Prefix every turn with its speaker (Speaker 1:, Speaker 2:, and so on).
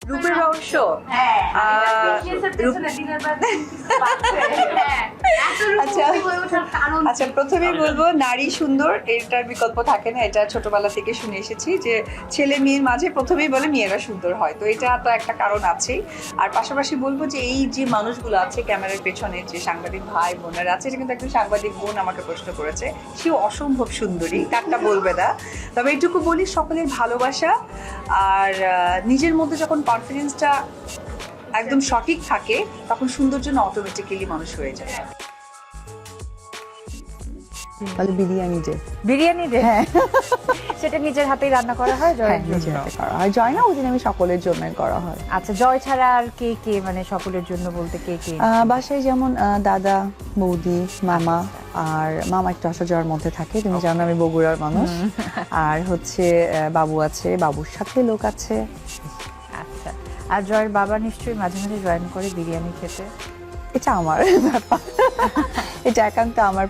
Speaker 1: রূপের রহস্য
Speaker 2: হ্যাঁ
Speaker 1: রূপ- আচ্ছা আচ্ছা প্রথমেই বলবো নারী সুন্দর, এটার বিকল্প থাকে না। এটা ছোটবেলা থেকে শুনে এসেছি যে ছেলে মেয়ের মাঝে প্রথমেই বলে মেয়েরা সুন্দর হয়, তো এটা তো একটা কারণ আছেই। আর পাশাপাশি বলবো যে এই যে মানুষগুলো আছে ক্যামেরার পেছনে, যে সাংবাদিক ভাই বোনেরা আছে, এটা কিন্তু একজন সাংবাদিক বোন আমাকে প্রশ্ন করেছে, সেও অসম্ভব সুন্দরী, কারটা বলবে না। তবে এইটুকু বলি সকলের ভালোবাসা আর নিজের মধ্যে যখন কনফিডেন্সটা একদম সঠিক থাকে তখন সৌন্দর্য না অটোমেটিক্যালি মানুষ হয়ে যায়।
Speaker 3: তাহলে বিরিয়ানি ডে।
Speaker 4: বিরিয়ানি ডে, সেটা নিজের হাতেই রান্না করা হয় জয়ের
Speaker 3: নিজের
Speaker 4: জন্য?
Speaker 3: হাতে করা হয়, জয় না, ওই দিন আমি সকলের জন্যই করা হয়।
Speaker 4: আচ্ছা, জয় ছাড়া আর কে কে, মানে সকলের জন্য বলতে কে কে?
Speaker 3: বাসায় যেমন দাদা, বৌদি, মামা। আর মামা একটু আসা যাওয়ার মধ্যে থাকে, তুমি জানো আমি বগুড়ার মানুষ। আর হচ্ছে বাবু আছে, বাবুর সাথে লোক আছে।
Speaker 4: আচ্ছা, আর জয়ের বাবা নিশ্চয়ই মাঝে মাঝে জয়েন করে বিরিয়ানি খেতে?
Speaker 3: এটা আমার ব্যাপার, এটা একান্ত আমার